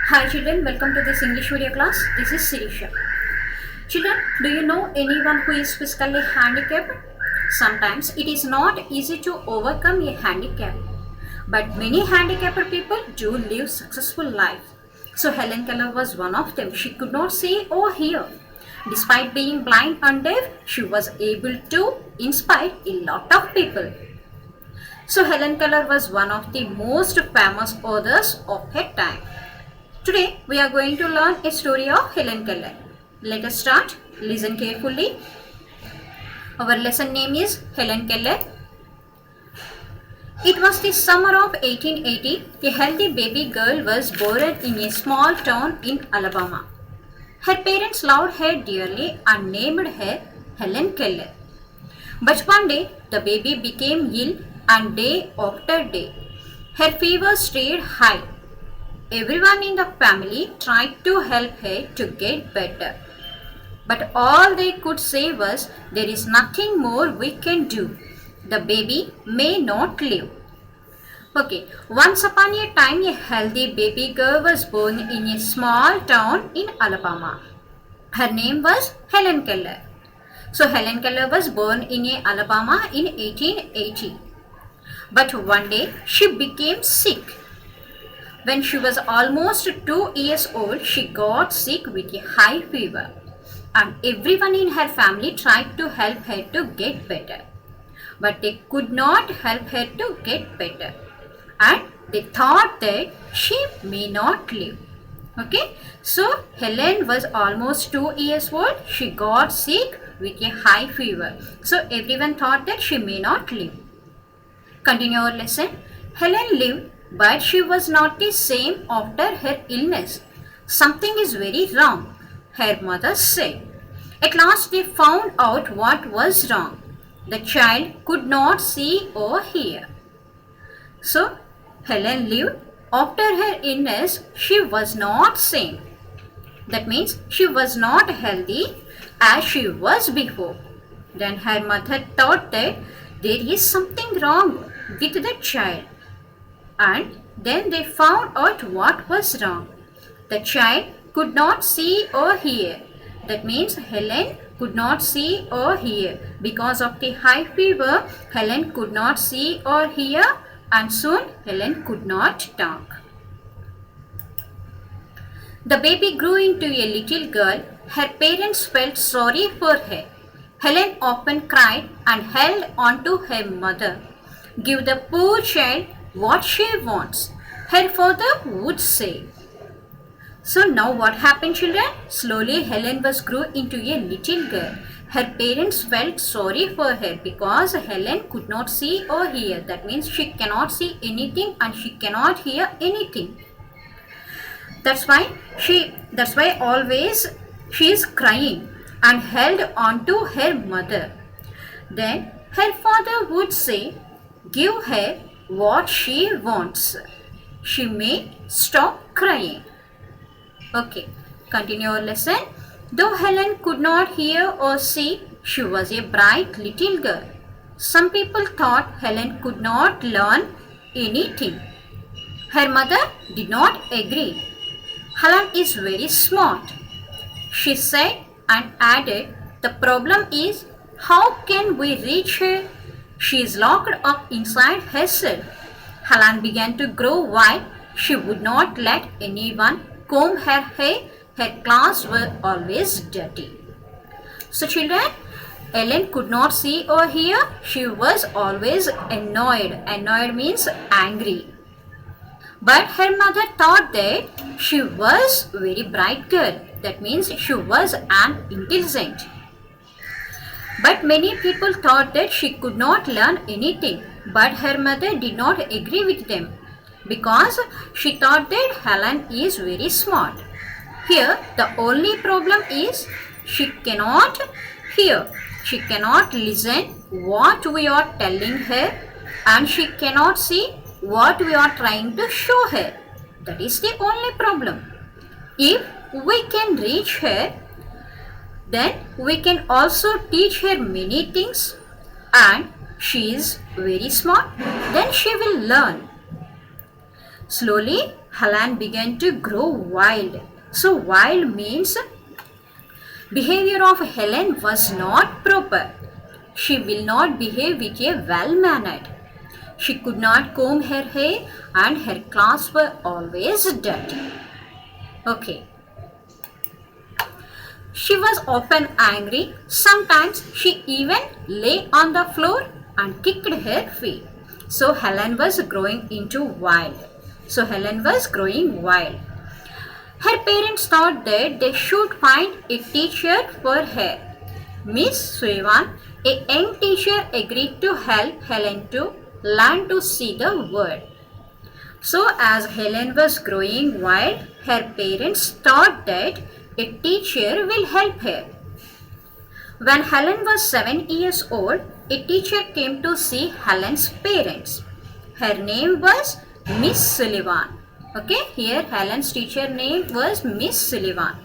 Hi children, welcome to this English video class. This is Sirisha. Children, do you know anyone who is physically handicapped? Sometimes it is not easy to overcome a handicap, but many handicapped people do live successful lives. So Helen Keller was one of them. She could not see or hear. Despite being blind and deaf, she was able to inspire a lot of people. So Helen Keller was one of the most famous authors of her time. Today we are going to learn a story of Helen Keller. Let us start. Listen carefully. Our lesson name is Helen Keller. It was the summer of 1880. A healthy baby girl was born in a small town in Alabama. Her parents loved her dearly and named her Helen Keller. But one day the baby became ill, and day after day her fever stayed high. Everyone in the family tried to help her to get better. But all they could say was, "There is nothing more we can do. The baby may not live." Okay, once upon a time a healthy baby girl was born in a small town in Alabama. Her name was Helen Keller. So Helen Keller was born in Alabama in 1880. But one day she became sick. When she was almost 2 years old, she got sick with a high fever, and everyone in her family tried to help her to get better. But they could not help her to get better, and they thought that she may not live. Okay, so Helen was almost 2 years old. She got sick with a high fever. So everyone thought that she may not live. Continue our lesson. Helen lived, but she was not the same after her illness. Something is very wrong, her mother said. At last they found out what was wrong. The child could not see or hear. So Helen lived. After her illness, she was not sane. That means she was not healthy as she was before. Then her mother thought that there is something wrong with the child. And then they found out what was wrong. The child could not see or hear. That means Helen could not see or hear. Because of the high fever, Helen could not see or hear, and soon Helen could not talk. The baby grew into a little girl. Her parents felt sorry for her. Helen often cried and held on to her mother. "Give the poor child what she wants," her father would say. So now what happened, children? Slowly Helen was grew into a little girl. Her parents felt sorry for her because Helen could not see or hear. That means she cannot see anything and she cannot hear anything. That's why always she is crying and held on to her mother. Then her father would say, "Give her what she wants. She may stop crying." Okay, continue our lesson. Though Helen could not hear or see, she was a bright little girl. Some people thought Helen could not learn anything. Her mother did not agree. "Helen is very smart," she said, and added, "The problem is, how can we reach her? She is locked up inside herself." Helen began to grow wild. She would not let anyone comb her hair. Her clothes were always dirty. So children, Helen could not see or hear. She was always annoyed. Annoyed means angry. But her mother thought that she was a very bright girl. That means she was an intelligent. But many people thought that she could not learn anything. But her mother did not agree with them because she thought that Helen is very smart. Here the only problem is she cannot hear. She cannot listen what we are telling her, and she cannot see what we are trying to show her. That is the only problem. If we can reach her, then we can also teach her many things, and she is very smart, then she will learn. Slowly Helen began to grow wild. So wild means behavior of Helen was not proper. She will not behave with a well-mannered. She could not comb her hair and her clothes were always dirty. Okay. She was often angry. Sometimes she even lay on the floor and kicked her feet. So Helen was growing into wild. Her parents thought that they should find a teacher for her. Miss Sullivan, a young teacher, agreed to help Helen to learn to see the world. So as Helen was growing wild, her parents thought that a teacher will help her. When Helen was 7 years old, a teacher came to see Helen's parents. Her name was Miss Sullivan. Okay, here Helen's teacher name was Miss Sullivan.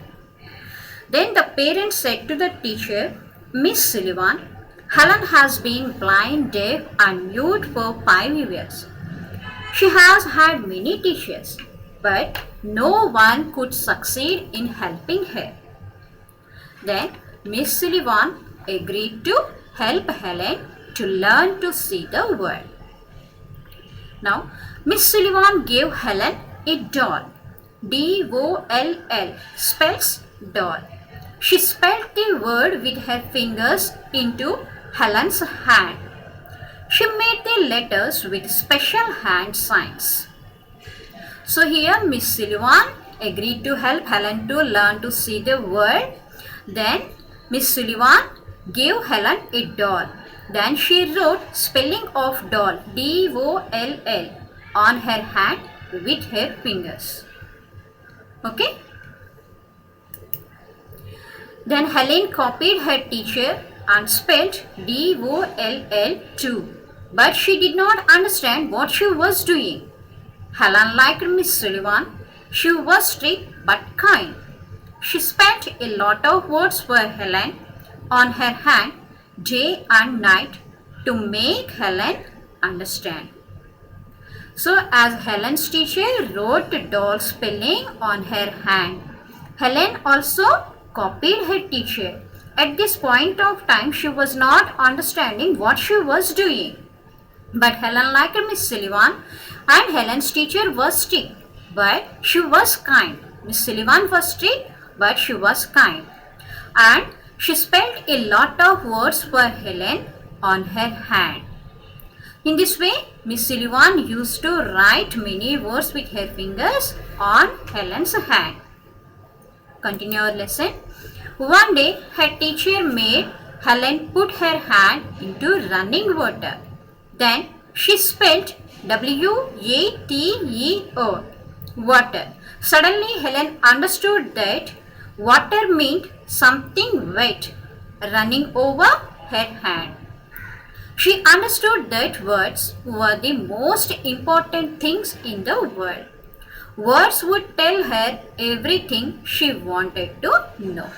Then the parents said to the teacher, Miss Sullivan, Helen has been blind, deaf and mute for 5 years. She has had many teachers, but no one could succeed in helping her. Then Miss Sullivan agreed to help Helen to learn to see the world. Now, Miss Sullivan gave Helen a doll. D-O-L-L spells doll. She spelled the word with her fingers into Helen's hand. She made the letters with special hand signs. So here Miss Sullivan agreed to help Helen to learn to see the world. Then Miss Sullivan gave Helen a doll. Then she wrote spelling of doll D-O-L-L on her hand with her fingers. Okay. Then Helen copied her teacher and spelled D-O-L-L too. But she did not understand what she was doing. Helen liked Miss Sullivan. She was strict but kind. She spent a lot of words for Helen on her hand day and night to make Helen understand. So as Helen's teacher wrote doll spelling on her hand, Helen also copied her teacher. At this point of time, she was not understanding what she was doing. But Helen liked Miss Sullivan and Helen's teacher was strict, but she was kind. Miss Sullivan was strict, but she was kind. And she spelled a lot of words for Helen on her hand. In this way, Miss Sullivan used to write many words with her fingers on Helen's hand. Continue our lesson. One day, her teacher made Helen put her hand into running water. Then she spelled W-A-T-E-R, water. Suddenly, Helen understood that water meant something wet running over her hand. She understood that words were the most important things in the world. Words would tell her everything she wanted to know.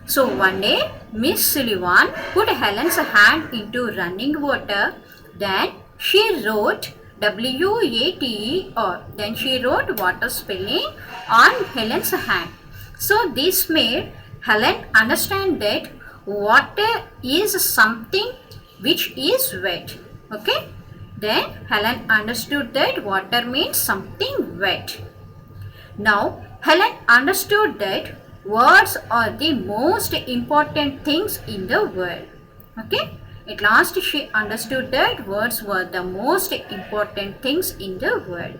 So one day, Miss Sullivan put Helen's hand into running water. Then she wrote W-A-T-E-R. Then she wrote water spelling on Helen's hand. So this made Helen understand that water is something which is wet. Okay. Then Helen understood that water means something wet. Now Helen understood that words are the most important things in the world. Okay. At last she understood that words were the most important things in the world.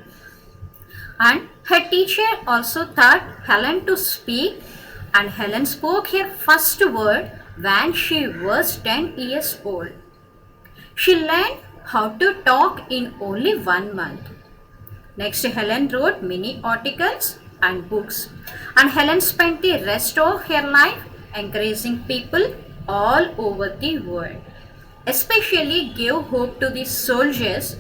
And her teacher also taught Helen to speak, and Helen spoke her first word when she was 10 years old. She learned how to talk in only 1 month. Next, Helen wrote many articles and books, and Helen spent the rest of her life encouraging people all over the world, especially gave hope to the soldiers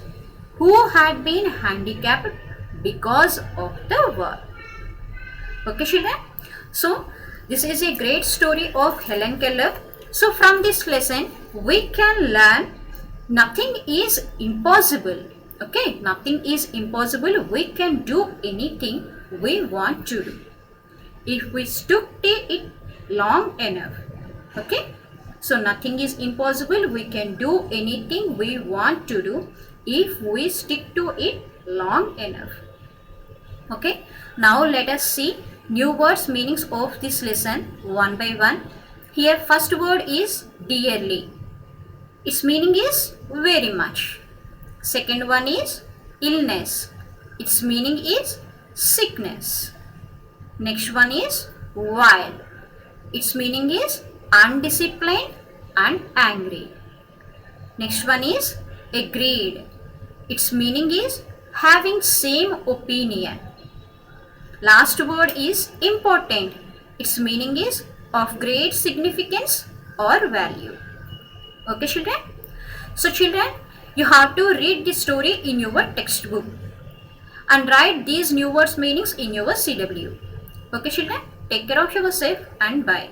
who had been handicapped because of the war. Okay, children? So, this is a great story of Helen Keller. So, from this lesson, we can learn nothing is impossible. Okay, nothing is impossible. We can do anything we want to do if we stuck to it long enough. Okay, so nothing is impossible. We can do anything we want to do if we stick to it long enough. Okay, now let us see new words meanings of this lesson one by one. Here first word is dearly. Its meaning is very much. Second one is illness. Its meaning is sickness. Next one is wild. Its meaning is undisciplined and angry. Next one is agreed. Its meaning is having same opinion. Last word is important. Its meaning is of great significance or value. Okay, children? So, children, you have to read this story in your textbook and write these new words meanings in your CW. Okay, children? Take care of yourself and bye.